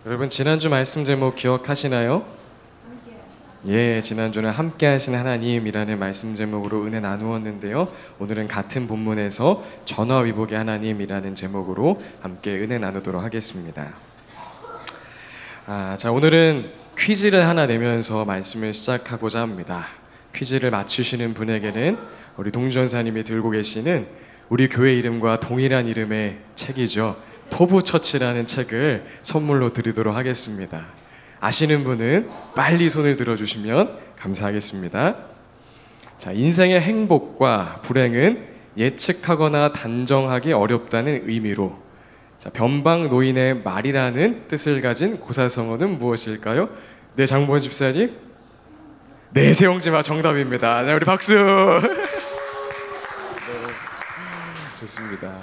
여러분 지난주 말씀 제목 기억하시나요? 예, 지난주는 함께 하시는 하나님이라는 말씀 제목으로 은혜 나누었는데요. 오늘은 같은 본문에서 전화위복의 하나님이라는 제목으로 함께 은혜 나누도록 하겠습니다. 자, 오늘은 퀴즈를 하나 내면서 말씀을 시작하고자 합니다. 퀴즈를 맞추시는 분에게는 우리 동전사님이 들고 계시는 우리 교회 이름과 동일한 이름의 책이죠. 토부처치라는 책을 선물로 드리도록 하겠습니다. 아시는 분은 빨리 손을 들어주시면 감사하겠습니다. 자, 인생의 행복과 불행은 예측하거나 단정하기 어렵다는 의미로 변방 노인의 말이라는 뜻을 가진 고사성어는 무엇일까요? 네, 장보원 집사님. 네, 세용지마 정답입니다. 네, 우리 박수. 네, 좋습니다.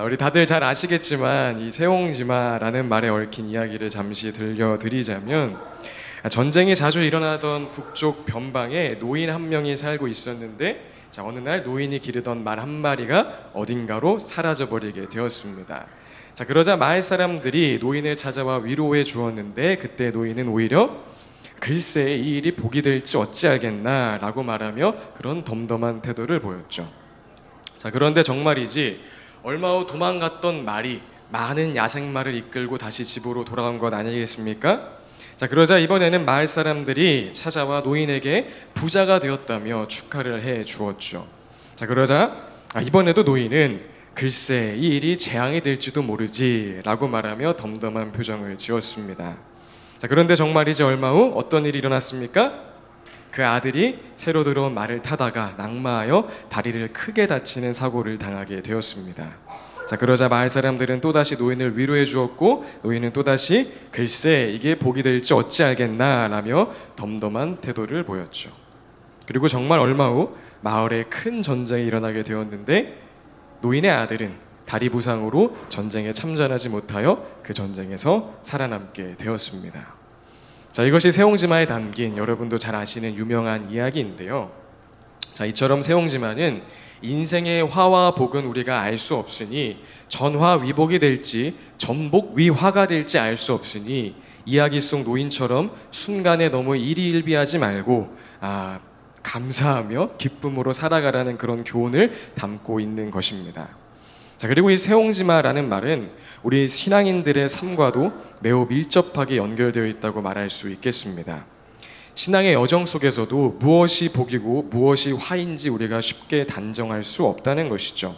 우리 다들 잘 아시겠지만 이 세옹지마라는 말에 얽힌 이야기를 잠시 들려드리자면, 전쟁이 자주 일어나던 북쪽 변방에 노인 한 명이 살고 있었는데, 어느 날 노인이 기르던 말 한 마리가 어딘가로 사라져버리게 되었습니다. 그러자 마을 사람들이 노인을 찾아와 위로해 주었는데, 그때 노인은 오히려 글쎄 이 일이 복이 될지 어찌 알겠나 라고 말하며 그런 덤덤한 태도를 보였죠. 그런데 정말이지 얼마 후 도망갔던 말이 많은 야생마를 이끌고 다시 집으로 돌아온 것 아니겠습니까? 그러자 이번에는 마을 사람들이 찾아와 노인에게 부자가 되었다며 축하를 해 주었죠. 그러자 이번에도 노인은 글쎄 이 일이 재앙이 될지도 모르지 라고 말하며 덤덤한 표정을 지었습니다. 그런데 정말이지 얼마 후 어떤 일이 일어났습니까? 그 아들이 새로 들어온 말을 타다가 낙마하여 다리를 크게 다치는 사고를 당하게 되었습니다. 그러자 마을 사람들은 또다시 노인을 위로해 주었고, 노인은 또다시 글쎄 이게 복이 될지 어찌 알겠나 라며 덤덤한 태도를 보였죠. 그리고 정말 얼마 후 마을에 큰 전쟁이 일어나게 되었는데, 노인의 아들은 다리 부상으로 전쟁에 참전하지 못하여 그 전쟁에서 살아남게 되었습니다. 이것이 세옹지마에 담긴 여러분도 잘 아시는 유명한 이야기인데요. 이처럼 세옹지마는 인생의 화와 복은 우리가 알 수 없으니 전화위복이 될지 전복위화가 될지 알 수 없으니 이야기 속 노인처럼 순간에 너무 일희일비하지 말고 감사하며 기쁨으로 살아가라는 그런 교훈을 담고 있는 것입니다. 그리고 이 세옹지마라는 말은 우리 신앙인들의 삶과도 매우 밀접하게 연결되어 있다고 말할 수 있겠습니다. 신앙의 여정 속에서도 무엇이 복이고 무엇이 화인지 우리가 쉽게 단정할 수 없다는 것이죠.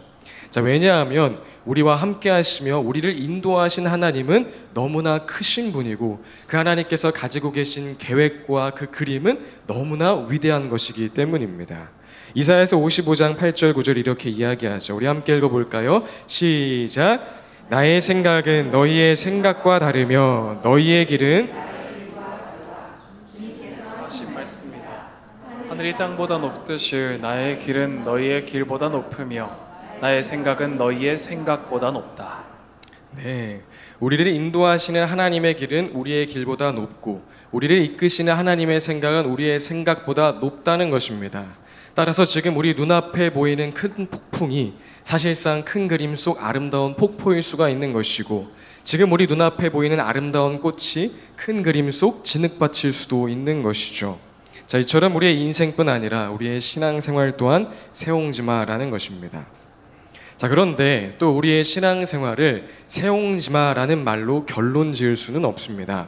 왜냐하면 우리와 함께 하시며 우리를 인도하신 하나님은 너무나 크신 분이고, 그 하나님께서 가지고 계신 계획과 그 그림은 너무나 위대한 것이기 때문입니다. 이사야서 55장 8절 9절 이렇게 이야기하죠. 우리 함께 읽어볼까요? 시작. 나의 생각은 너희의 생각과 다르며 너희의 길은 하신 말씀이다. 하늘이 땅보다 높듯이 나의 길은 너희의 길보다 높으며 나의 생각은 너희의 생각보다 높다. 네, 우리를 인도하시는 하나님의 길은 우리의 길보다 높고, 우리를 이끄시는 하나님의 생각은 우리의 생각보다 높다는 것입니다. 따라서 지금 우리 눈앞에 보이는 큰 폭풍이 사실상 큰 그림 속 아름다운 폭포일 수가 있는 것이고, 지금 우리 눈앞에 보이는 아름다운 꽃이 큰 그림 속 진흙밭일 수도 있는 것이죠. 이처럼 우리의 인생뿐 아니라 우리의 신앙생활 또한 세옹지마라는 것입니다. 그런데 또 우리의 신앙생활을 세옹지마라는 말로 결론 지을 수는 없습니다.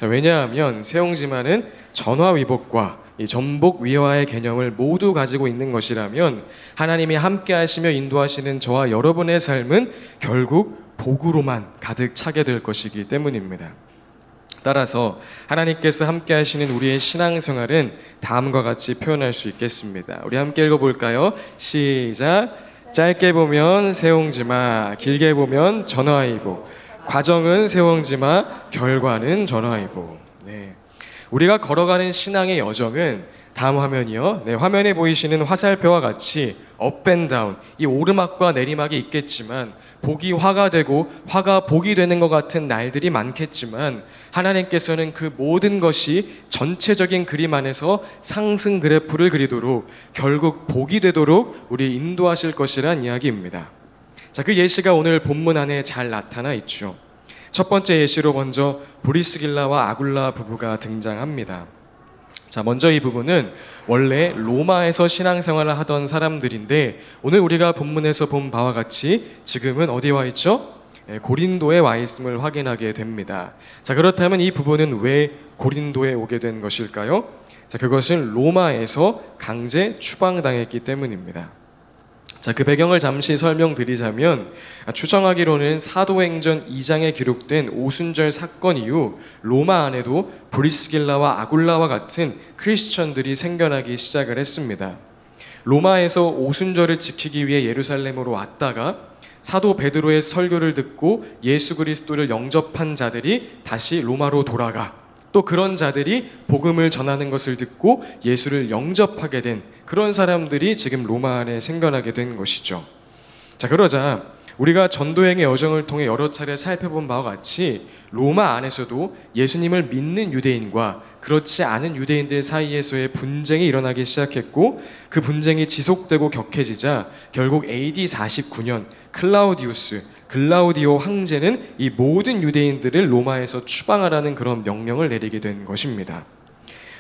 왜냐하면 세옹지마는 전화위복과 이 전복위화의 개념을 모두 가지고 있는 것이라면, 하나님이 함께 하시며 인도하시는 저와 여러분의 삶은 결국 복으로만 가득 차게 될 것이기 때문입니다. 따라서 하나님께서 함께 하시는 우리의 신앙생활은 다음과 같이 표현할 수 있겠습니다. 우리 함께 읽어볼까요? 시작. 짧게 보면 세옹지마, 길게 보면 전화위복. 과정은 세옹지마, 결과는 전화위복. 네. 우리가 걸어가는 신앙의 여정은 다음 화면이요. 네, 화면에 보이시는 화살표와 같이 업앤다운, 이 오르막과 내리막이 있겠지만, 복이 화가 되고 화가 복이 되는 것 같은 날들이 많겠지만, 하나님께서는 그 모든 것이 전체적인 그림 안에서 상승 그래프를 그리도록 결국 복이 되도록 우리 인도하실 것이란 이야기입니다. 그 예시가 오늘 본문 안에 잘 나타나 있죠. 첫 번째 예시로 먼저 브리스길라와 아굴라 부부가 등장합니다. 자, 먼저 이 부부는 원래 로마에서 신앙생활을 하던 사람들인데 오늘 우리가 본문에서 본 바와 같이 지금은 어디에 와 있죠? 고린도에 와 있음을 확인하게 됩니다. 자, 그렇다면 이 부부는 왜 고린도에 오게 된 것일까요? 자, 그것은 로마에서 강제 추방당했기 때문입니다. 자, 그 배경을 잠시 설명드리자면 추정하기로는 사도행전 2장에 기록된 오순절 사건 이후 로마 안에도 브리스길라와 아굴라와 같은 크리스천들이 생겨나기 시작을 했습니다. 로마에서 오순절을 지키기 위해 예루살렘으로 왔다가 사도 베드로의 설교를 듣고 예수 그리스도를 영접한 자들이 다시 로마로 돌아가 또 그런 자들이 복음을 전하는 것을 듣고 예수를 영접하게 된 그런 사람들이 지금 로마 안에 생겨나게 된 것이죠. 자, 그러자 우리가 전도행의 여정을 통해 여러 차례 살펴본 바와 같이 로마 안에서도 예수님을 믿는 유대인과 그렇지 않은 유대인들 사이에서의 분쟁이 일어나기 시작했고 그 분쟁이 지속되고 격해지자 결국 AD 49년 글라우디오 황제는 이 모든 유대인들을 로마에서 추방하라는 그런 명령을 내리게 된 것입니다.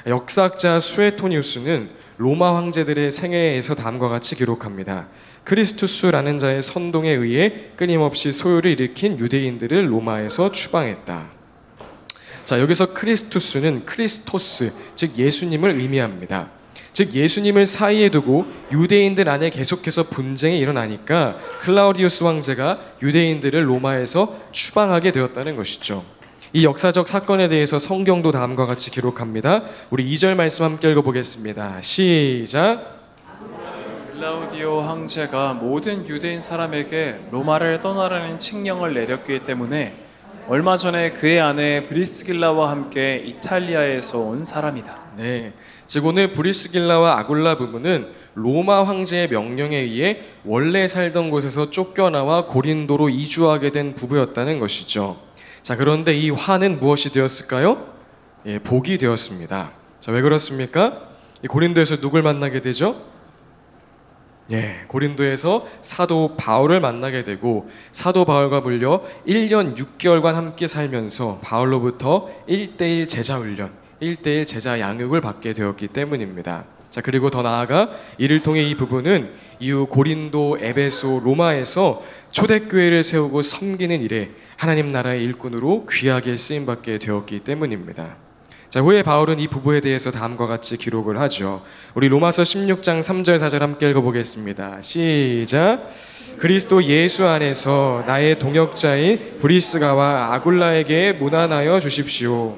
역사학자 수에토니우스는 로마 황제들의 생애에서 다음과 같이 기록합니다. 크리스투스라는 자의 선동에 의해 끊임없이 소요를 일으킨 유대인들을 로마에서 추방했다. 자, 여기서 크리스투스는 크리스토스, 즉 예수님을 의미합니다. 즉 예수님을 사이에 두고 유대인들 안에 계속해서 분쟁이 일어나니까 클라우디우스 황제가 유대인들을 로마에서 추방하게 되었다는 것이죠. 이 역사적 사건에 대해서 성경도 다음과 같이 기록합니다. 우리 2절 말씀 함께 읽어보겠습니다. 시작. 클라우디오 황제가 모든 유대인 사람에게 로마를 떠나라는 칙령을 내렸기 때문에 얼마 전에 그의 아내 브리스길라와 함께 이탈리아에서 온 사람이다. 네, 즉 오늘 브리스길라와 아굴라 부부는 로마 황제의 명령에 의해 원래 살던 곳에서 쫓겨나와 고린도로 이주하게 된 부부였다는 것이죠. 자, 그런데 이 화는 무엇이 되었을까요? 예, 복이 되었습니다. 자, 왜 그렇습니까? 이 고린도에서 누굴 만나게 되죠? 예, 고린도에서 사도 바울을 만나게 되고 사도 바울과 불려 1년 6개월간 함께 살면서 바울로부터 1:1 제자 훈련, 1:1 제자 양육을 받게 되었기 때문입니다. 자, 그리고 더 나아가 이를 통해 이 부부는 이후 고린도, 에베소, 로마에서 초대교회를 세우고 섬기는 일에 하나님 나라의 일꾼으로 귀하게 쓰임받게 되었기 때문입니다. 자, 후에 바울은 이 부부에 대해서 다음과 같이 기록을 하죠. 우리 로마서 16장 3절 4절 함께 읽어보겠습니다. 시작. 그리스도 예수 안에서 나의 동역자인 브리스가와 아굴라에게 문안하여 주십시오.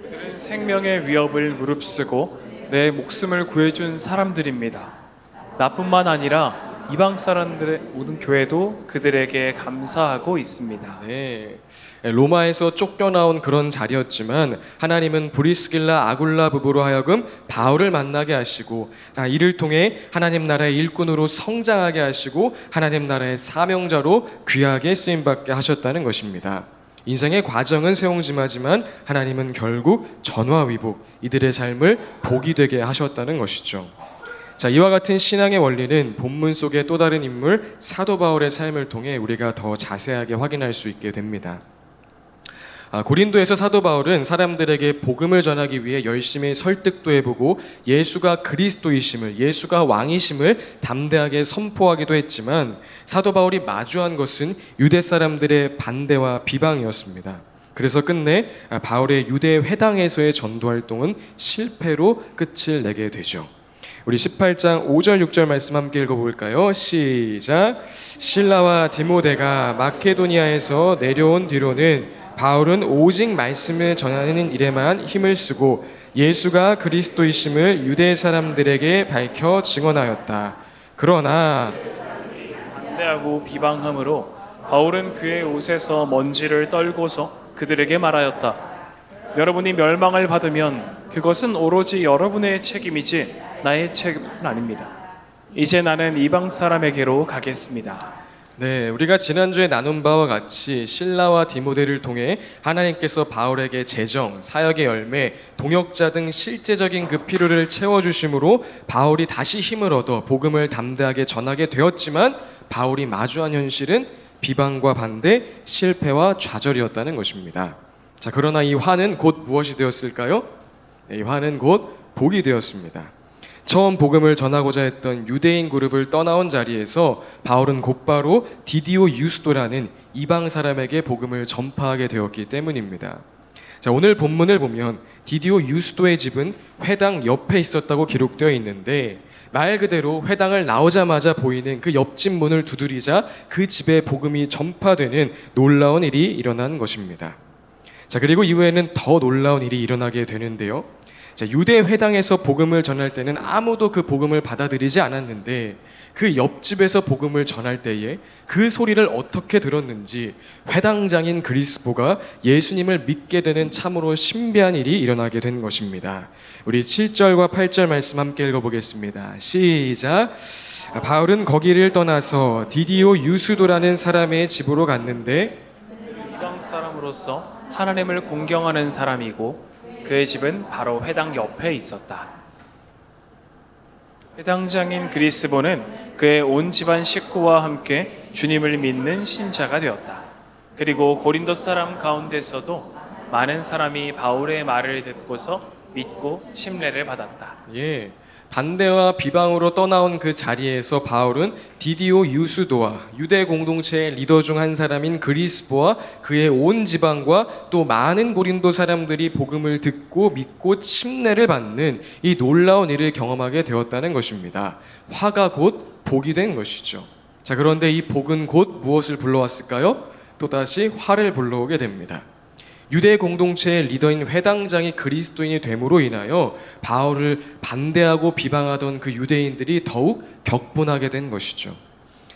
그들은 생명의 위협을 무릅쓰고 내 목숨을 구해준 사람들입니다. 나뿐만 아니라 이방 사람들의 모든 교회도 그들에게 감사하고 있습니다. 네, 로마에서 쫓겨나온 그런 자리였지만 하나님은 브리스길라 아굴라 부부로 하여금 바울을 만나게 하시고 이를 통해 하나님 나라의 일꾼으로 성장하게 하시고 하나님 나라의 사명자로 귀하게 쓰임받게 하셨다는 것입니다. 인생의 과정은 세옹지마지만 하나님은 결국 전화위복, 이들의 삶을 복이 되게 하셨다는 것이죠. 자, 이와 같은 신앙의 원리는 본문 속의 또 다른 인물 사도 바울의 삶을 통해 우리가 더 자세하게 확인할 수 있게 됩니다. 고린도에서 사도 바울은 사람들에게 복음을 전하기 위해 열심히 설득도 해보고 예수가 그리스도이심을, 예수가 왕이심을 담대하게 선포하기도 했지만 사도 바울이 마주한 것은 유대 사람들의 반대와 비방이었습니다. 그래서 끝내 바울의 유대 회당에서의 전도 활동은 실패로 끝을 내게 되죠. 우리 18장 5절 6절 말씀 함께 읽어볼까요? 시작. 실라와 디모데가 마케도니아에서 내려온 뒤로는 바울은 오직 말씀을 전하는 일에만 힘을 쓰고 예수가 그리스도이심을 유대 사람들에게 밝혀 증언하였다. 그러나 반대하고 비방함으로 바울은 그의 옷에서 먼지를 떨고서 그들에게 말하였다. 여러분이 멸망을 받으면 그것은 오로지 여러분의 책임이지 나의 책임은 아닙니다. 이제 나는 이방 사람에게로 가겠습니다. 네, 우리가 지난주에 나눈 바와 같이 실라와 디모데를 통해 하나님께서 바울에게 재정, 사역의 열매, 동역자 등 실제적인 그 필요를 채워주심으로 바울이 다시 힘을 얻어 복음을 담대하게 전하게 되었지만 바울이 마주한 현실은 비방과 반대, 실패와 좌절이었다는 것입니다. 자, 그러나 이 화는 곧 무엇이 되었을까요? 네, 이 화는 곧 복이 되었습니다. 처음 복음을 전하고자 했던 유대인 그룹을 떠나온 자리에서 바울은 곧바로 디디오 유스도라는 이방 사람에게 복음을 전파하게 되었기 때문입니다. 자, 오늘 본문을 보면 디디오 유스도의 집은 회당 옆에 있었다고 기록되어 있는데, 말 그대로 회당을 나오자마자 보이는 그 옆집 문을 두드리자 그 집에 복음이 전파되는 놀라운 일이 일어난 것입니다. 자, 그리고 이후에는 더 놀라운 일이 일어나게 되는데요. 자, 유대 회당에서 복음을 전할 때는 아무도 그 복음을 받아들이지 않았는데, 그 옆집에서 복음을 전할 때에 그 소리를 어떻게 들었는지 회당장인 그리스보가 예수님을 믿게 되는 참으로 신비한 일이 일어나게 된 것입니다. 우리 7절과 8절 말씀 함께 읽어보겠습니다. 시작. 바울은 거기를 떠나서 디디오 유스도라는 사람의 집으로 갔는데, 이방 사람으로서 하나님을 공경하는 사람이고 그의 집은 바로 회당 옆에 있었다. 회당장인 그리스보는 그의 온 집안 식구와 함께 주님을 믿는 신자가 되었다. 그리고 고린도 사람 가운데서도 많은 사람이 바울의 말을 듣고서 믿고 침례를 받았다. 예, 반대와 비방으로 떠나온 그 자리에서 바울은 디디오 유스도와 유대 공동체의 리더 중 한 사람인 그리스보와 그의 온 지방과 또 많은 고린도 사람들이 복음을 듣고 믿고 침례를 받는 이 놀라운 일을 경험하게 되었다는 것입니다. 화가 곧 복이 된 것이죠. 자, 그런데 이 복은 곧 무엇을 불러왔을까요? 또다시 화를 불러오게 됩니다. 유대 공동체의 리더인 회당장이 그리스도인이 됨으로 인하여 바울을 반대하고 비방하던 그 유대인들이 더욱 격분하게 된 것이죠.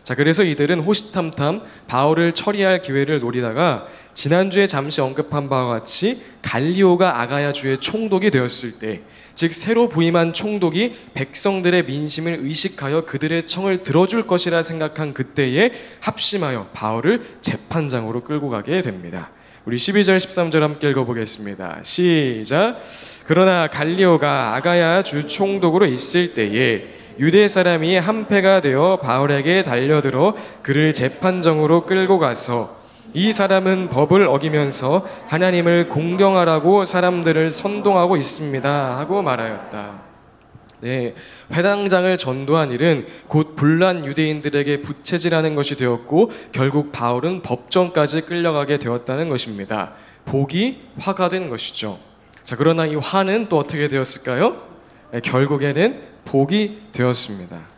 자, 그래서 이들은 호시탐탐 바울을 처리할 기회를 노리다가 지난주에 잠시 언급한 바와 같이 갈리오가 아가야 주의 총독이 되었을 때, 즉 새로 부임한 총독이 백성들의 민심을 의식하여 그들의 청을 들어줄 것이라 생각한 그때에 합심하여 바울을 재판장으로 끌고 가게 됩니다. 우리 12절 13절 함께 읽어보겠습니다. 시작. 그러나 갈리오가 아가야 주 총독으로 있을 때에 유대 사람이 한패가 되어 바울에게 달려들어 그를 재판정으로 끌고 가서 이 사람은 법을 어기면서 하나님을 공경하라고 사람들을 선동하고 있습니다 하고 말하였다. 네, 회당장을 전도한 일은 곧 불난 유대인들에게 부채질하는 것이 되었고, 결국 바울은 법정까지 끌려가게 되었다는 것입니다. 복이 화가 된 것이죠. 자, 그러나 이 화는 또 어떻게 되었을까요? 네, 결국에는 복이 되었습니다.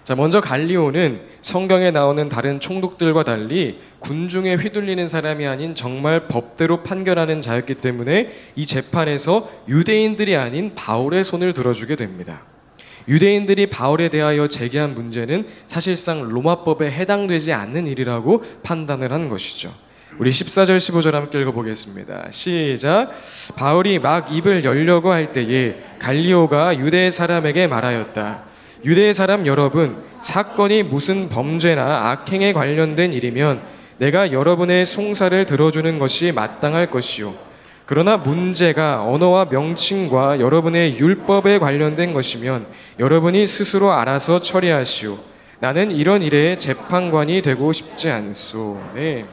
자, 먼저 갈리오는 성경에 나오는 다른 총독들과 달리 군중에 휘둘리는 사람이 아닌 정말 법대로 판결하는 자였기 때문에 이 재판에서 유대인들이 아닌 바울의 손을 들어주게 됩니다. 유대인들이 바울에 대하여 제기한 문제는 사실상 로마법에 해당되지 않는 일이라고 판단을 한 것이죠. 우리 14절 15절 함께 읽어보겠습니다. 시작. 바울이 막 입을 열려고 할 때에 갈리오가 유대 사람에게 말하였다. 유대 사람 여러분, 사건이 무슨 범죄나 악행에 관련된 일이면 내가 여러분의 송사를 들어주는 것이 마땅할 것이요. 그러나 문제가 언어와 명칭과 여러분의 율법에 관련된 것이면 여러분이 스스로 알아서 처리하시오. 나는 이런 일에 재판관이 되고 싶지 않소. 네.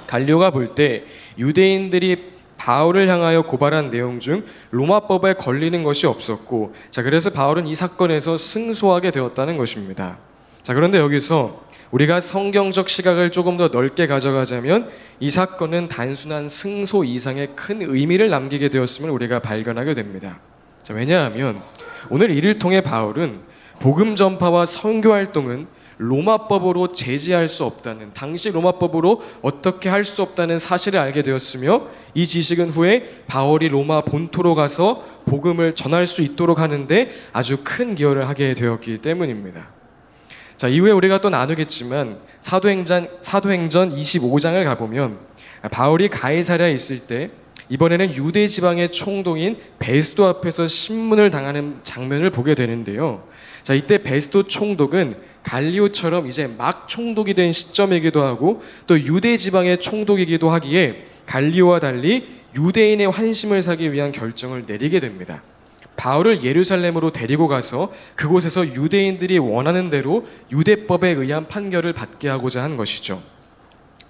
갈리오가 볼 때 유대인들이 바울을 향하여 고발한 내용 중 로마법에 걸리는 것이 없었고, 자, 그래서 바울은 이 사건에서 승소하게 되었다는 것입니다. 자, 그런데 여기서 우리가 성경적 시각을 조금 더 넓게 가져가자면 이 사건은 단순한 승소 이상의 큰 의미를 남기게 되었음을 우리가 발견하게 됩니다. 자, 왜냐하면 오늘 이를 통해 바울은 복음 전파와 선교 활동은 로마법으로 제지할 수 없다는, 당시 로마법으로 어떻게 할 수 없다는 사실을 알게 되었으며, 이 지식은 후에 바울이 로마 본토로 가서 복음을 전할 수 있도록 하는데 아주 큰 기여를 하게 되었기 때문입니다. 자, 이후에 우리가 또 나누겠지만 사도행전 25장을 가보면 바울이 가이사랴에 있을 때 이번에는 유대 지방의 총독인 베스도 앞에서 신문을 당하는 장면을 보게 되는데요. 자, 이때 베스도 총독은 갈리오처럼 이제 막 총독이 된 시점이기도 하고 또 유대 지방의 총독이기도 하기에 갈리오와 달리 유대인의 환심을 사기 위한 결정을 내리게 됩니다. 바울을 예루살렘으로 데리고 가서 그곳에서 유대인들이 원하는 대로 유대법에 의한 판결을 받게 하고자 한 것이죠.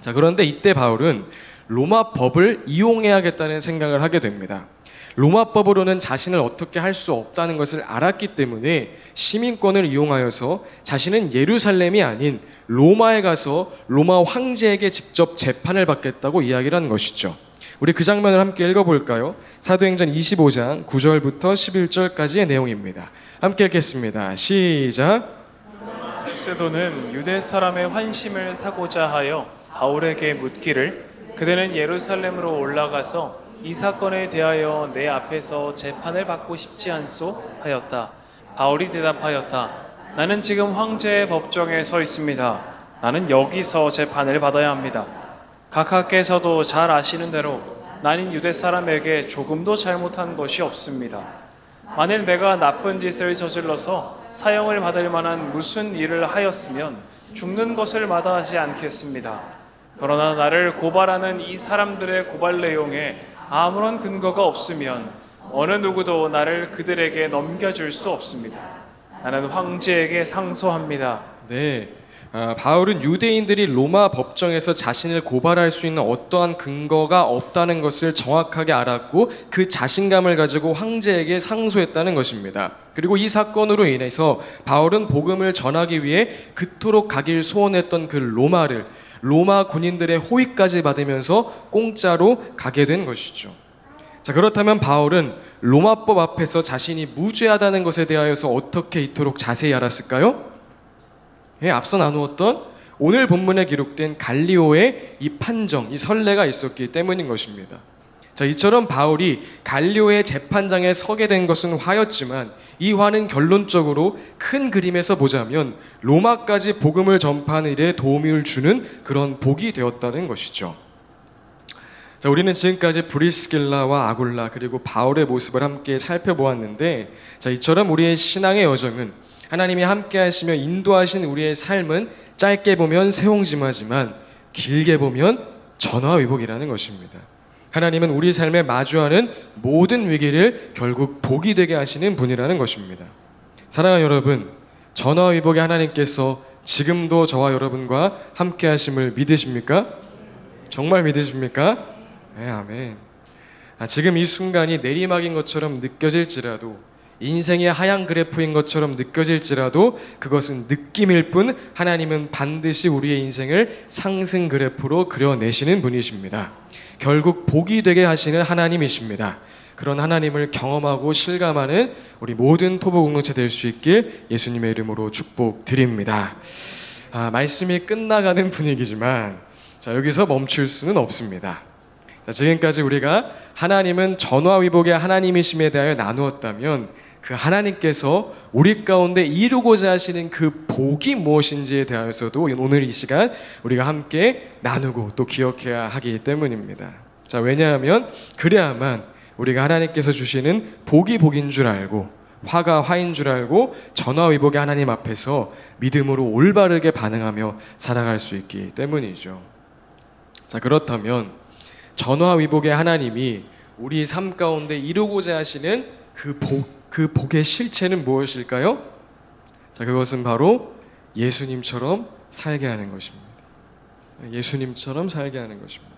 자, 그런데 이때 바울은 로마 법을 이용해야겠다는 생각을 하게 됩니다. 로마 법으로는 자신을 어떻게 할 수 없다는 것을 알았기 때문에 시민권을 이용하여서 자신은 예루살렘이 아닌 로마에 가서 로마 황제에게 직접 재판을 받겠다고 이야기를 한 것이죠. 우리 그 장면을 함께 읽어볼까요? 사도행전 25장 9절부터 11절까지의 내용입니다. 함께 읽겠습니다. 시작. 베스도는 유대 사람의 환심을 사고자 하여 바울에게 묻기를, 그대는 예루살렘으로 올라가서 이 사건에 대하여 내 앞에서 재판을 받고 싶지 않소? 하였다. 바울이 대답하였다. 나는 지금 황제의 법정에 서 있습니다. 나는 여기서 재판을 받아야 합니다. 각하께서도 잘 아시는 대로 나는 유대 사람에게 조금도 잘못한 것이 없습니다. 만일 내가 나쁜 짓을 저질러서 사형을 받을 만한 무슨 일을 하였으면 죽는 것을 마다하지 않겠습니다. 그러나 나를 고발하는 이 사람들의 고발 내용에 아무런 근거가 없으면 어느 누구도 나를 그들에게 넘겨줄 수 없습니다. 나는 황제에게 상소합니다. 네, 바울은 유대인들이 로마 법정에서 자신을 고발할 수 있는 어떠한 근거가 없다는 것을 정확하게 알았고 그 자신감을 가지고 황제에게 상소했다는 것입니다. 그리고 이 사건으로 인해서 바울은 복음을 전하기 위해 그토록 가길 소원했던 그 로마 군인들의 호의까지 받으면서 공짜로 가게 된 것이죠. 자, 그렇다면 바울은 로마법 앞에서 자신이 무죄하다는 것에 대하여서 어떻게 이토록 자세히 알았을까요? 예, 앞서 나누었던 오늘 본문에 기록된 갈리오의 이 판정, 이 선례가 있었기 때문인 것입니다. 자, 이처럼 바울이 갈리오의 재판장에 서게 된 것은 화였지만 이 화는 결론적으로 큰 그림에서 보자면 로마까지 복음을 전파하는 일에 도움을 주는 그런 복이 되었다는 것이죠. 자, 우리는 지금까지 브리스길라와 아굴라 그리고 바울의 모습을 함께 살펴보았는데, 자, 이처럼 우리의 신앙의 여정은 하나님이 함께 하시며 인도하신 우리의 삶은 짧게 보면 새옹지마지만 길게 보면 전화위복이라는 것입니다. 하나님은 우리 삶에 마주하는 모든 위기를 결국 복이 되게 하시는 분이라는 것입니다. 사랑하는 여러분, 전화위복의 하나님께서 지금도 저와 여러분과 함께 하심을 믿으십니까? 정말 믿으십니까? 네, 아멘. 지금 이 순간이 내리막인 것처럼 느껴질지라도, 인생의 하향 그래프인 것처럼 느껴질지라도 그것은 느낌일 뿐 하나님은 반드시 우리의 인생을 상승 그래프로 그려내시는 분이십니다. 결국 복이 되게 하시는 하나님이십니다. 그런 하나님을 경험하고 실감하는 우리 모든 토부 공동체 될 수 있길 예수님의 이름으로 축복드립니다. 말씀이 끝나가는 분위기지만 자, 여기서 멈출 수는 없습니다. 자, 지금까지 우리가 하나님은 전화위복의 하나님이심에 대하여 나누었다면 그 하나님께서 우리 가운데 이루고자 하시는 그 복이 무엇인지에 대하여서도 오늘 이 시간 우리가 함께 나누고 또 기억해야 하기 때문입니다. 자, 왜냐하면 그래야만 우리가 하나님께서 주시는 복이 복인 줄 알고 화가 화인 줄 알고 전화위복의 하나님 앞에서 믿음으로 올바르게 반응하며 살아갈 수 있기 때문이죠. 자, 그렇다면 전화위복의 하나님이 우리 삶 가운데 이루고자 하시는 그 복의 실체는 무엇일까요? 자, 그것은 바로 예수님처럼 살게 하는 것입니다. 예수님처럼 살게 하는 것입니다.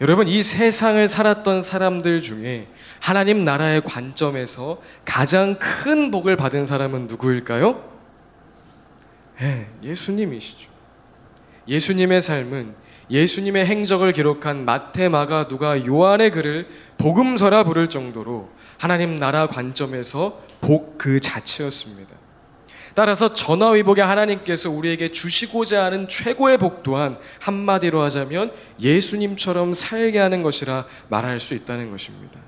여러분, 이 세상을 살았던 사람들 중에 하나님 나라의 관점에서 가장 큰 복을 받은 사람은 누구일까요? 네, 예수님이시죠. 예수님의 삶은 예수님의 행적을 기록한 마태, 마가, 누가, 요한의 글을 복음서라 부를 정도로 하나님 나라 관점에서 복 그 자체였습니다. 따라서 전화위복의 하나님께서 우리에게 주시고자 하는 최고의 복 또한 한마디로 하자면 예수님처럼 살게 하는 것이라 말할 수 있다는 것입니다.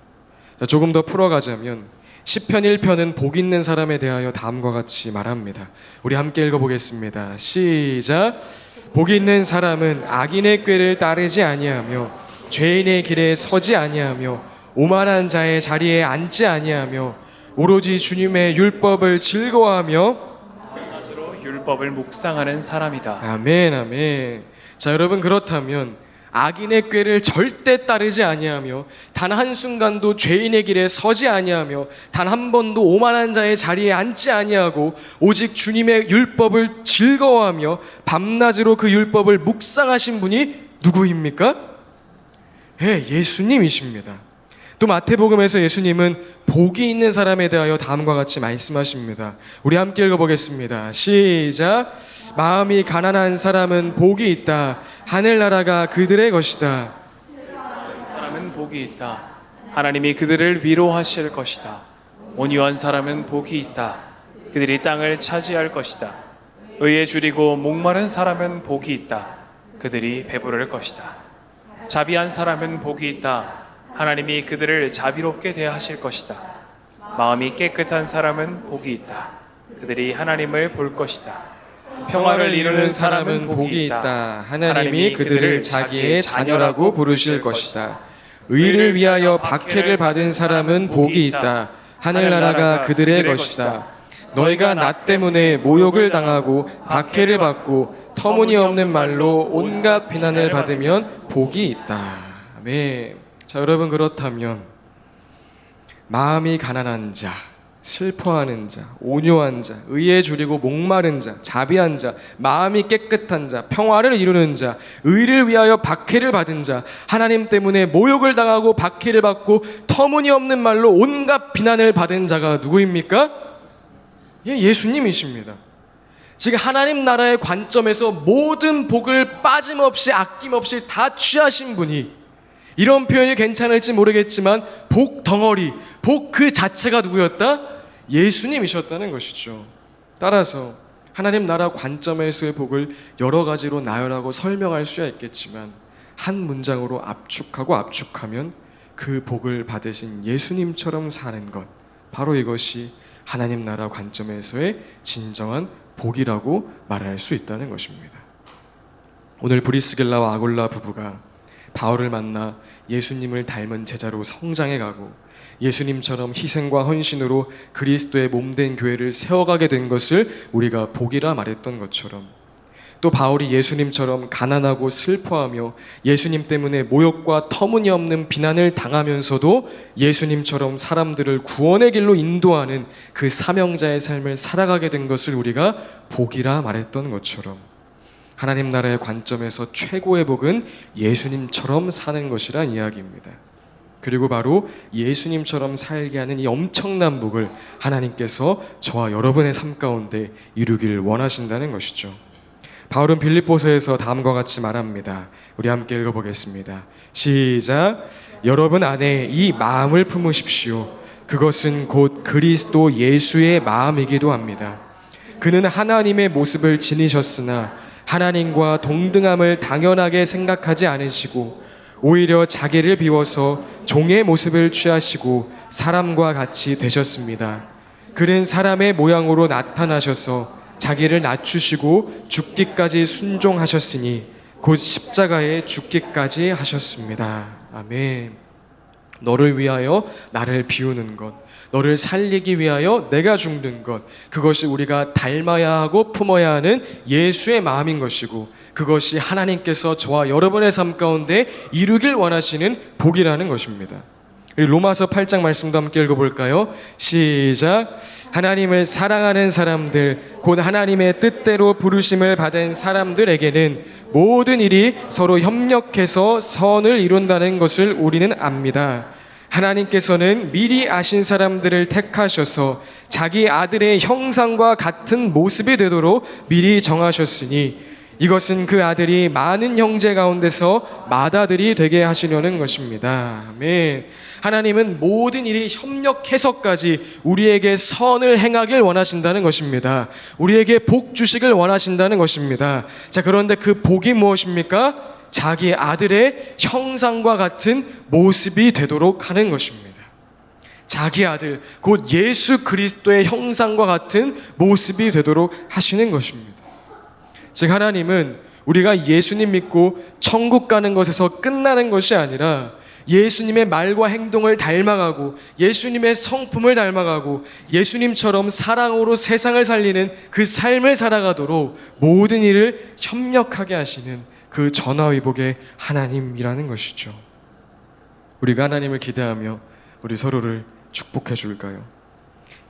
자, 조금 더 풀어가자면 시편 1편은 복 있는 사람에 대하여 다음과 같이 말합니다. 우리 함께 읽어보겠습니다. 시작. 복 있는 사람은 악인의 꾀를 따르지 아니하며 죄인의 길에 서지 아니하며 오만한 자의 자리에 앉지 아니하며 오로지 주님의 율법을 즐거워하며 낮으로 율법을 묵상하는 사람이다. 아멘, 아멘. 자, 여러분, 그렇다면 악인의 꾀를 절대 따르지 아니하며 단 한순간도 죄인의 길에 서지 아니하며 단 한 번도 오만한 자의 자리에 앉지 아니하고 오직 주님의 율법을 즐거워하며 밤낮으로 그 율법을 묵상하신 분이 누구입니까? 예수님이십니다. 또 마태복음에서 예수님은 복이 있는 사람에 대하여 다음과 같이 말씀하십니다. 우리 함께 읽어보겠습니다. 시작. 마음이 가난한 사람은 복이 있다. 하늘나라가 그들의 것이다. 사람은 복이 있다. 하나님이 그들을 위로하실 것이다. 온유한 사람은 복이 있다. 그들이 땅을 차지할 것이다. 의에 줄이고 목마른 사람은 복이 있다. 그들이 배부를 것이다. 자비한 사람은 복이 있다. 하나님이 그들을 자비롭게 대하실 것이다. 마음이 깨끗한 사람은 복이 있다. 그들이 하나님을 볼 것이다. 평화를 이루는 사람은 복이 있다. 하나님이 그들을 자기의 자녀라고 부르실 것이다. 의를 위하여 박해를 받은 사람은 복이 있다. 하늘나라가 그들의 것이다. 너희가 나 때문에 모욕을 당하고 박해를 받고 터무니없는 말로 온갖 비난을 받으면 복이 있다. 아멘. 자, 여러분, 그렇다면 마음이 가난한 자, 슬퍼하는 자, 온유한 자, 의에 줄이고 목마른 자, 자비한 자, 마음이 깨끗한 자, 평화를 이루는 자, 의를 위하여 박해를 받은 자, 하나님 때문에 모욕을 당하고 박해를 받고 터무니없는 말로 온갖 비난을 받은 자가 누구입니까? 예수님이십니다. 즉 하나님 나라의 관점에서 모든 복을 빠짐없이 아낌없이 다 취하신 분이, 이런 표현이 괜찮을지 모르겠지만 복 덩어리, 복 그 자체가 누구였다? 예수님이셨다는 것이죠. 따라서 하나님 나라 관점에서의 복을 여러 가지로 나열하고 설명할 수야 있겠지만 한 문장으로 압축하면 그 복을 받으신 예수님처럼 사는 것, 바로 이것이 하나님 나라 관점에서의 진정한 복이라고 말할 수 있다는 것입니다. 오늘 브리스길라와 아굴라 부부가 바울을 만나 예수님을 닮은 제자로 성장해가고 예수님처럼 희생과 헌신으로 그리스도의 몸된 교회를 세워가게 된 것을 우리가 복이라 말했던 것처럼, 또 바울이 예수님처럼 가난하고 슬퍼하며 예수님 때문에 모욕과 터무니없는 비난을 당하면서도 예수님처럼 사람들을 구원의 길로 인도하는 그 사명자의 삶을 살아가게 된 것을 우리가 복이라 말했던 것처럼, 하나님 나라의 관점에서 최고의 복은 예수님처럼 사는 것이란 이야기입니다. 그리고 바로 예수님처럼 살게 하는 이 엄청난 복을 하나님께서 저와 여러분의 삶 가운데 이루길 원하신다는 것이죠. 바울은 빌립보서에서 다음과 같이 말합니다. 우리 함께 읽어보겠습니다. 시작. 여러분 안에 이 마음을 품으십시오. 그것은 곧 그리스도 예수의 마음이기도 합니다. 그는 하나님의 모습을 지니셨으나 하나님과 동등함을 당연하게 생각하지 않으시고 오히려 자기를 비워서 종의 모습을 취하시고 사람과 같이 되셨습니다. 그는 사람의 모양으로 나타나셔서 자기를 낮추시고 죽기까지 순종하셨으니 곧 십자가에 죽기까지 하셨습니다. 아멘. 너를 위하여 나를 비우는 것, 너를 살리기 위하여 내가 죽는 것, 그것이 우리가 닮아야 하고 품어야 하는 예수의 마음인 것이고, 그것이 하나님께서 저와 여러분의 삶 가운데 이루길 원하시는 복이라는 것입니다. 로마서 8장 말씀도 함께 읽어볼까요? 시작. 하나님을 사랑하는 사람들, 곧 하나님의 뜻대로 부르심을 받은 사람들에게는 모든 일이 서로 협력해서 선을 이룬다는 것을 우리는 압니다. 하나님께서는 미리 아신 사람들을 택하셔서 자기 아들의 형상과 같은 모습이 되도록 미리 정하셨으니 이것은 그 아들이 많은 형제 가운데서 맏아들이 되게 하시려는 것입니다. 아멘. 하나님은 모든 일이 협력해서까지 우리에게 선을 행하길 원하신다는 것입니다. 우리에게 복 주시길 원하신다는 것입니다. 자, 그런데 그 복이 무엇입니까? 자기 아들의 형상과 같은 모습이 되도록 하는 것입니다. 자기 아들, 곧 예수 그리스도의 형상과 같은 모습이 되도록 하시는 것입니다. 즉 하나님은 우리가 예수님 믿고 천국 가는 것에서 끝나는 것이 아니라 예수님의 말과 행동을 닮아가고 예수님의 성품을 닮아가고 예수님처럼 사랑으로 세상을 살리는 그 삶을 살아가도록 모든 일을 협력하게 하시는 그 전화위복의 하나님이라는 것이죠. 우리가 하나님을 기대하며 우리 서로를 축복해 줄까요?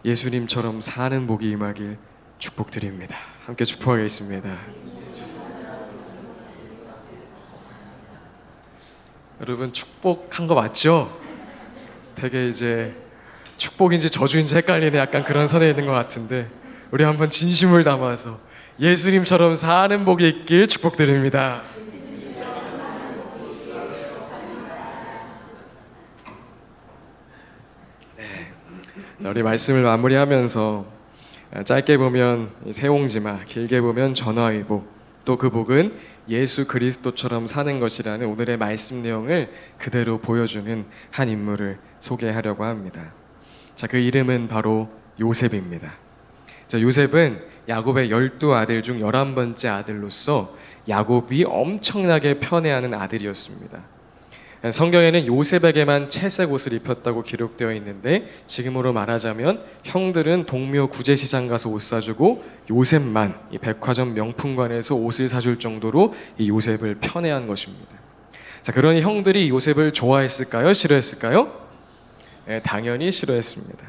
예수님처럼 사는 복이 임하길 축복드립니다. 함께 축복하겠습니다. 여러분, 축복한 거 맞죠? 되게 이제 축복인지 저주인지 헷갈리는 약간 그런 선에 있는 것 같은데, 우리 한번 진심을 담아서 예수님처럼 사는 복이 있길 축복드립니다. 자, 우리 말씀을 마무리하면서 짧게 보면 세옹지마, 길게 보면 전화위복, 또 그 복은 예수 그리스도처럼 사는 것이라는 오늘의 말씀 내용을 그대로 보여주는 한 인물을 소개하려고 합니다. 자, 그 이름은 바로 요셉입니다. 자, 요셉은 야곱의 12아들 중 11번째 아들로서 야곱이 엄청나게 편애하는 아들이었습니다. 성경에는 요셉에게만 채색 옷을 입혔다고 기록되어 있는데, 지금으로 말하자면 형들은 동묘 구제시장 가서 옷 사주고 요셉만 이 백화점 명품관에서 옷을 사줄 정도로 이 요셉을 편애한 것입니다. 자, 그러니 형들이 요셉을 좋아했을까요? 싫어했을까요? 당연히 싫어했습니다.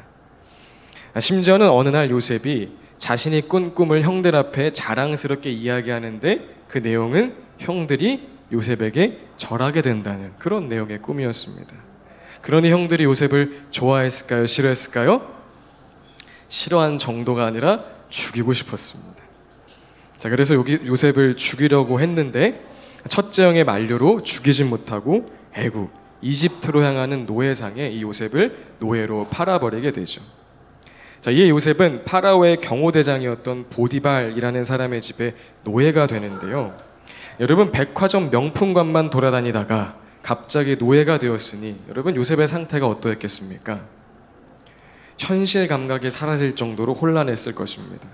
심지어는 어느 날 요셉이 자신이 꾼 꿈을 형들 앞에 자랑스럽게 이야기하는데, 그 내용은 형들이 요셉에게 절하게 된다는 그런 내용의 꿈이었습니다. 그러니 형들이 요셉을 좋아했을까요? 싫어했을까요? 싫어한 정도가 아니라 죽이고 싶었습니다. 자, 그래서 요셉을 죽이려고 했는데 첫째 형의 만류로 죽이진 못하고 애굽, 이집트로 향하는 노예상에 이 요셉을 노예로 팔아버리게 되죠. 자, 이에 요셉은 파라오의 경호대장이었던 보디발이라는 사람의 집에 노예가 되는데요. 여러분, 백화점 명품관만 돌아다니다가 갑자기 노예가 되었으니 여러분, 요셉의 상태가 어떠했겠습니까? 현실 감각이 사라질 정도로 혼란했을 것입니다.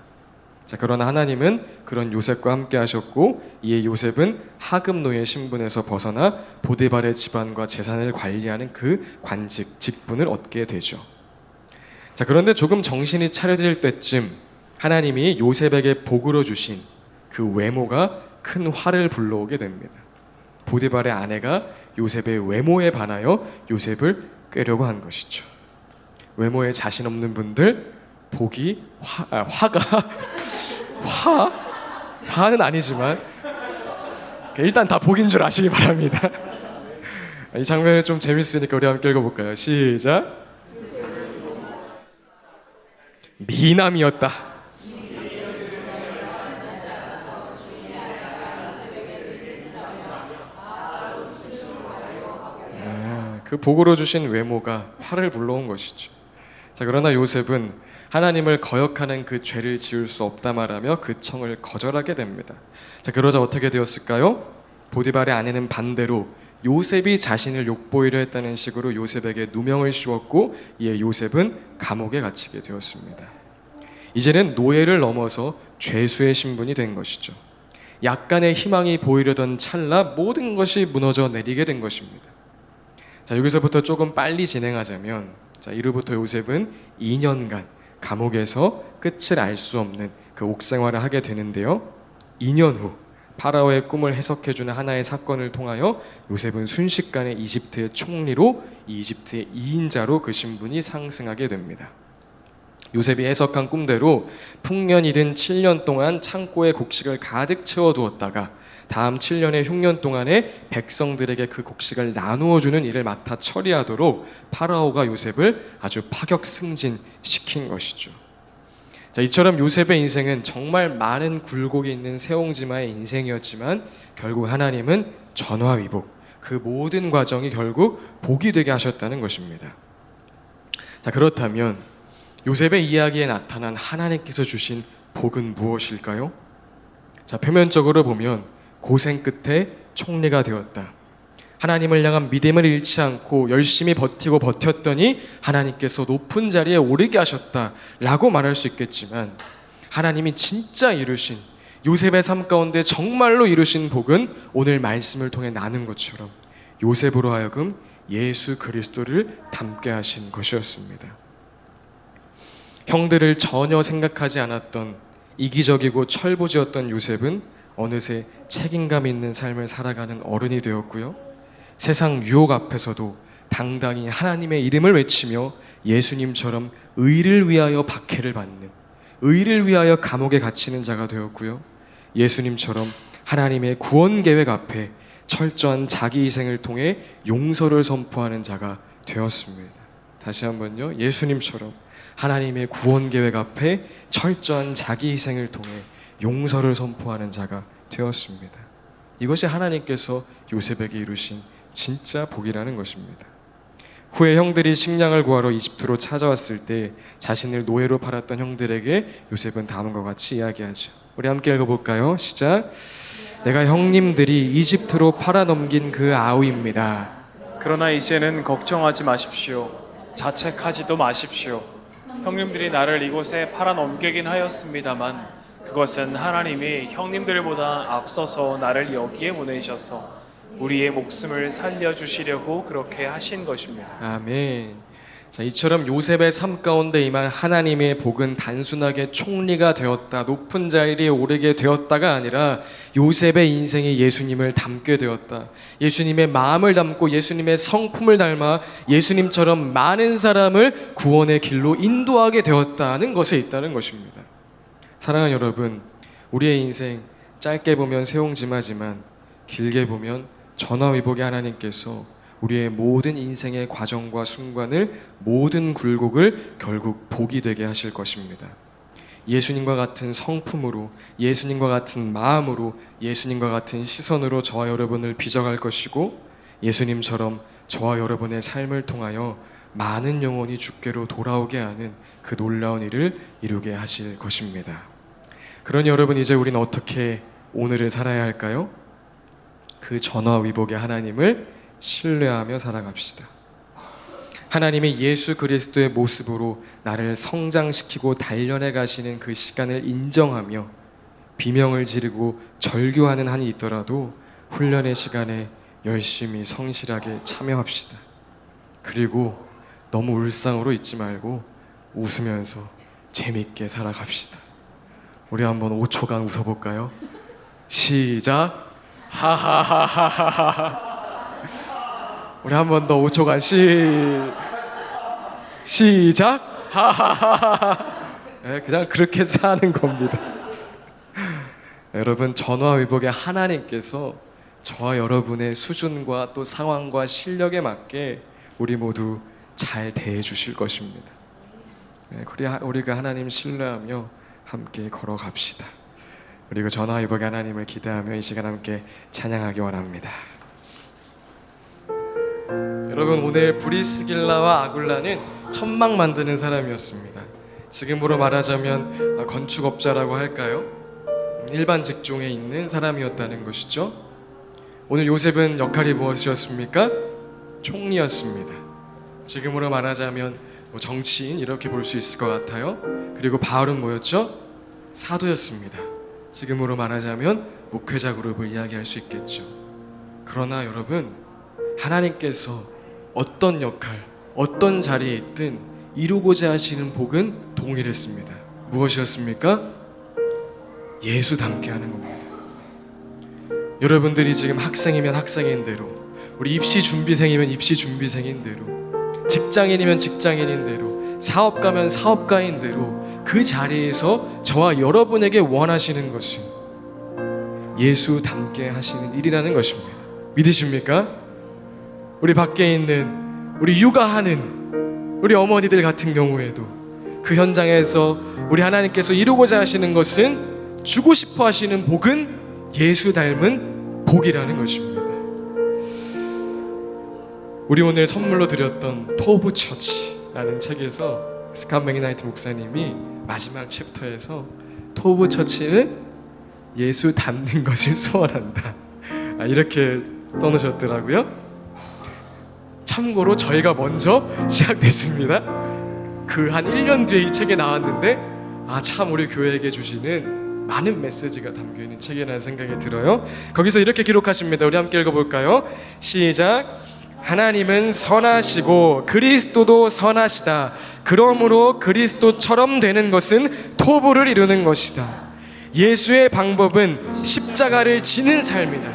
자, 그러나 하나님은 그런 요셉과 함께 하셨고, 이에 요셉은 하급 노예 신분에서 벗어나 보디발의 집안과 재산을 관리하는 그 관직, 직분을 얻게 되죠. 자, 그런데 조금 정신이 차려질 때쯤 하나님이 요셉에게 복으로 주신 그 외모가 큰 화를 불러오게 됩니다. 보디발의 아내가 요셉의 외모에 반하여 요셉을 꾀려고 한 것이죠. 외모에 자신 없는 분들, 복이 화는 아니지만 일단 다 복인 줄 아시기 바랍니다. 이 장면이 좀 재밌으니까 우리 함께 읽어볼까요? 시작. 미남이었다. 그 복으로 주신 외모가 화를 불러온 것이죠. 자, 그러나 요셉은 하나님을 거역하는 그 죄를 지을 수 없다 말하며 그 청을 거절하게 됩니다. 자, 그러자 어떻게 되었을까요? 보디발의 아내는 반대로 요셉이 자신을 욕보이려 했다는 식으로 요셉에게 누명을 씌웠고, 이에 요셉은 감옥에 갇히게 되었습니다. 이제는 노예를 넘어서 죄수의 신분이 된 것이죠. 약간의 희망이 보이려던 찰나 모든 것이 무너져 내리게 된 것입니다. 자, 여기서부터 조금 빨리 진행하자면, 자, 이로부터 요셉은 2년간 감옥에서 끝을 알 수 없는 그 옥생활을 하게 되는데요. 2년 후 파라오의 꿈을 해석해주는 하나의 사건을 통하여 요셉은 순식간에 이집트의 총리로, 이집트의 2인자로 그 신분이 상승하게 됩니다. 요셉이 해석한 꿈대로 풍년이 든 7년 동안 창고에 곡식을 가득 채워두었다가 다음 7년의 흉년 동안에 백성들에게 그 곡식을 나누어 주는 일을 맡아 처리하도록 파라오가 요셉을 아주 파격 승진시킨 것이죠. 자, 이처럼 요셉의 인생은 정말 많은 굴곡이 있는 세옹지마의 인생이었지만 결국 하나님은 전화위복, 그 모든 과정이 결국 복이 되게 하셨다는 것입니다. 자, 그렇다면 요셉의 이야기에 나타난 하나님께서 주신 복은 무엇일까요? 자, 표면적으로 보면 고생 끝에 총리가 되었다. 하나님을 향한 믿음을 잃지 않고 열심히 버티고 버텼더니 하나님께서 높은 자리에 오르게 하셨다라고 말할 수 있겠지만, 하나님이 진짜 이루신, 요셉의 삶 가운데 정말로 이루신 복은 오늘 말씀을 통해 나눈 것처럼 요셉으로 하여금 예수 그리스도를 닮게 하신 것이었습니다. 형들을 전혀 생각하지 않았던 이기적이고 철부지였던 요셉은 어느새 책임감 있는 삶을 살아가는 어른이 되었고요. 세상 유혹 앞에서도 당당히 하나님의 이름을 외치며 예수님처럼 의를 위하여 박해를 받는, 의를 위하여 감옥에 갇히는 자가 되었고요. 예수님처럼 하나님의 구원 계획 앞에 철저한 자기 희생을 통해 용서를 선포하는 자가 되었습니다. 다시 한번요. 예수님처럼 하나님의 구원 계획 앞에 철저한 자기 희생을 통해 용서를 선포하는 자가 되었습니다. 이것이 하나님께서 요셉에게 이루신 진짜 복이라는 것입니다. 후에 형들이 식량을 구하러 이집트로 찾아왔을 때 자신을 노예로 팔았던 형들에게 요셉은 다음과 같이 이야기하죠. 우리 함께 읽어볼까요? 시작. 내가 형님들이 이집트로 팔아넘긴 그 아우입니다. 그러나 이제는 걱정하지 마십시오. 자책하지도 마십시오. 형님들이 나를 이곳에 팔아넘기긴 하였습니다만 그것은 하나님이 형님들보다 앞서서 나를 여기에 보내셔서 우리의 목숨을 살려주시려고 그렇게 하신 것입니다. 아멘. 자, 이처럼 요셉의 삶 가운데 임한 하나님의 복은 단순하게 총리가 되었다, 높은 자리에 오르게 되었다가 아니라 요셉의 인생이 예수님을 닮게 되었다, 예수님의 마음을 담고 예수님의 성품을 닮아 예수님처럼 많은 사람을 구원의 길로 인도하게 되었다는 것에 있다는 것입니다. 사랑하는 여러분, 우리의 인생 짧게 보면 세옹지마지만 길게 보면 전화위복의 하나님께서 우리의 모든 인생의 과정과 순간을, 모든 굴곡을 결국 복이 되게 하실 것입니다. 예수님과 같은 성품으로, 예수님과 같은 마음으로, 예수님과 같은 시선으로 저와 여러분을 빚어갈 것이고, 예수님처럼 저와 여러분의 삶을 통하여 많은 영혼이 주께로 돌아오게 하는 그 놀라운 일을 이루게 하실 것입니다. 그러니 여러분, 이제 우리는 어떻게 오늘을 살아야 할까요? 그 전화위복의 하나님을 신뢰하며 살아갑시다. 하나님의 예수 그리스도의 모습으로 나를 성장시키고 단련해 가시는 그 시간을 인정하며 비명을 지르고 절규하는 한이 있더라도 훈련의 시간에 열심히 성실하게 참여합시다. 그리고 너무 울상으로 있지 말고 웃으면서 재밌게 살아갑시다. 우리 한번 5초간 웃어볼까요? 시작. 하하하하하하. 우리 한 번 더 5초간 시작. 하하하하. 네, 그냥 그렇게 사는 겁니다. 여러분, 전화위복의 하나님께서 저와 여러분의 수준과 또 상황과 실력에 맞게 우리 모두 잘 대해 주실 것입니다. 네, 우리가 하나님 신뢰하며 함께 걸어갑시다. 그리고 전화위복의 하나님을 기대하며 이 시간 함께 찬양하기 원합니다. 여러분, 오늘 브리스길라와 아굴라는 천막 만드는 사람이었습니다. 지금으로 말하자면 건축업자라고 할까요? 일반 직종에 있는 사람이었다는 것이죠. 오늘 요셉은 역할이 무엇이었습니까? 총리였습니다. 지금으로 말하자면 정치인 이렇게 볼 수 있을 것 같아요. 그리고 바울은 뭐였죠? 사도였습니다. 지금으로 말하자면 목회자 그룹을 이야기할 수 있겠죠. 그러나 여러분, 하나님께서 어떤 역할, 어떤 자리에 있든 이루고자 하시는 복은 동일했습니다. 무엇이었습니까? 예수 닮게 하는 겁니다. 여러분들이 지금 학생이면 학생인 대로, 우리 입시 준비생이면 입시 준비생인 대로, 직장인이면 직장인인 대로, 사업가면 사업가인 대로 그 자리에서 저와 여러분에게 원하시는 것은 예수 닮게 하시는 일이라는 것입니다. 믿으십니까? 우리 밖에 있는, 우리 육아하는 우리 어머니들 같은 경우에도 그 현장에서 우리 하나님께서 이루고자 하시는 것은, 주고 싶어 하시는 복은 예수 닮은 복이라는 것입니다. 우리 오늘 선물로 드렸던 토브 처치라는 책에서 스캇 맥나이트 목사님이 마지막 챕터에서 토브 처치는 예수 닮는 것을 소원한다, 이렇게 써놓으셨더라고요. 참고로 저희가 먼저 시작됐습니다. 그 한 1년 뒤에 이 책이 나왔는데 참 우리 교회에게 주시는 많은 메시지가 담겨있는 책이라는 생각이 들어요. 거기서 이렇게 기록하십니다. 우리 함께 읽어볼까요? 시작. 하나님은 선하시고 그리스도도 선하시다. 그러므로 그리스도처럼 되는 것은 토부를 이루는 것이다. 예수의 방법은 십자가를 지는 삶이다.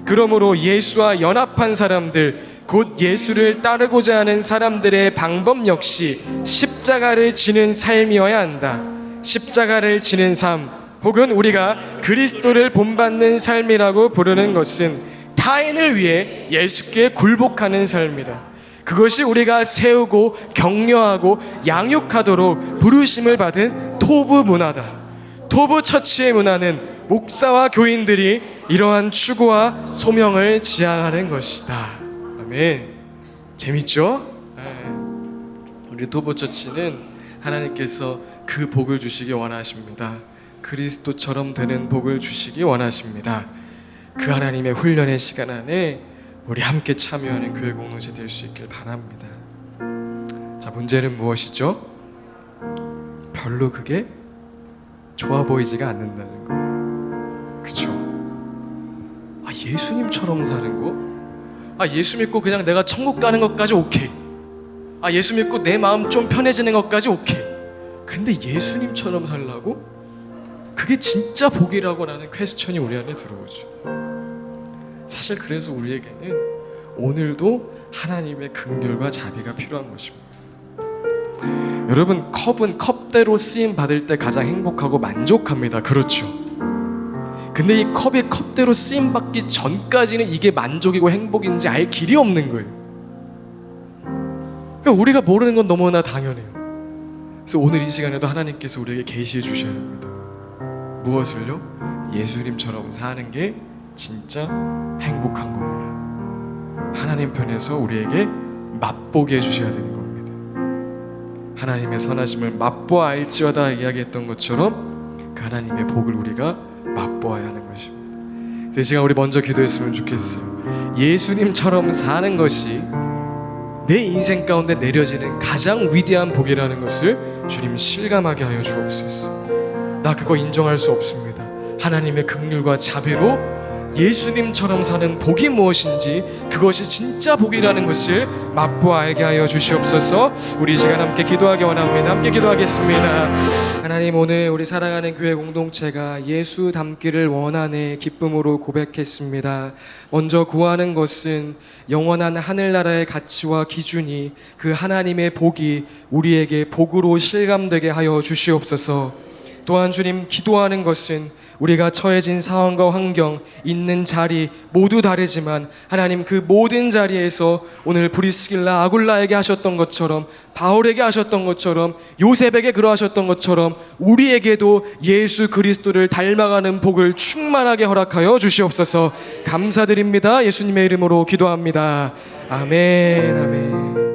그러므로 예수와 연합한 사람들, 곧 예수를 따르고자 하는 사람들의 방법 역시 십자가를 지는 삶이어야 한다. 십자가를 지는 삶, 혹은 우리가 그리스도를 본받는 삶이라고 부르는 것은 타인을 위해 예수께 굴복하는 삶이다. 그것이 우리가 세우고 격려하고 양육하도록 부르심을 받은 토부 문화다. 토부 처치의 문화는 목사와 교인들이 이러한 추구와 소명을 지향하는 것이다. 아멘. 재밌죠? 우리 토부 처치는 하나님께서 그 복을 주시기 원하십니다. 그리스도처럼 되는 복을 주시기 원하십니다. 그 하나님의 훈련의 시간 안에 우리 함께 참여하는 교회 공동체 될 수 있길 바랍니다. 자, 문제는 무엇이죠? 별로 그게 좋아 보이지가 않는다는 거. 그쵸? 예수님처럼 사는 거? 예수 믿고 그냥 내가 천국 가는 것까지 오케이. 예수 믿고 내 마음 좀 편해지는 것까지 오케이. 근데 예수님처럼 살라고? 그게 진짜 복이라고라는 퀘스천이 우리 안에 들어오죠. 사실 그래서 우리에게는 오늘도 하나님의 긍휼과 자비가 필요한 것입니다. 여러분, 컵은 컵대로 쓰임 받을 때 가장 행복하고 만족합니다. 그렇죠? 근데 이 컵이 컵대로 쓰임 받기 전까지는 이게 만족이고 행복인지 알 길이 없는 거예요. 그러니까 우리가 모르는 건 너무나 당연해요. 그래서 오늘 이 시간에도 하나님께서 우리에게 계시해 주셔야 합니다. 무엇을요? 예수님처럼 사는 게 진짜 행복한 거구나. 하나님 편에서 우리에게 맛보게 해주셔야 되는 겁니다. 하나님의 선하심을 맛보아 알지어다 이야기했던 것처럼 그 하나님의 복을 우리가 맛보아야 하는 것입니다. 이 시간 우리 먼저 기도했으면 좋겠어요. 예수님처럼 사는 것이 내 인생 가운데 내려지는 가장 위대한 복이라는 것을 주님 실감하게 하여 주옵소서. 나 그거 인정할 수 없습니다. 하나님의 긍휼과 자비로 예수님처럼 사는 복이 무엇인지, 그것이 진짜 복이라는 것을 맛보아 알게 하여 주시옵소서. 우리 이 시간 함께 기도하기 원합니다. 함께 기도하겠습니다. 하나님, 오늘 우리 사랑하는 교회 공동체가 예수 닮기를 원하네 기쁨으로 고백했습니다. 먼저 구하는 것은 영원한 하늘나라의 가치와 기준이, 그 하나님의 복이 우리에게 복으로 실감되게 하여 주시옵소서. 또한 주님, 기도하는 것은 우리가 처해진 상황과 환경, 있는 자리 모두 다르지만 하나님, 그 모든 자리에서 오늘 브리스길라 아굴라에게 하셨던 것처럼, 바울에게 하셨던 것처럼, 요셉에게 그러하셨던 것처럼 우리에게도 예수 그리스도를 닮아가는 복을 충만하게 허락하여 주시옵소서. 감사드립니다. 예수님의 이름으로 기도합니다. 아멘. 아멘.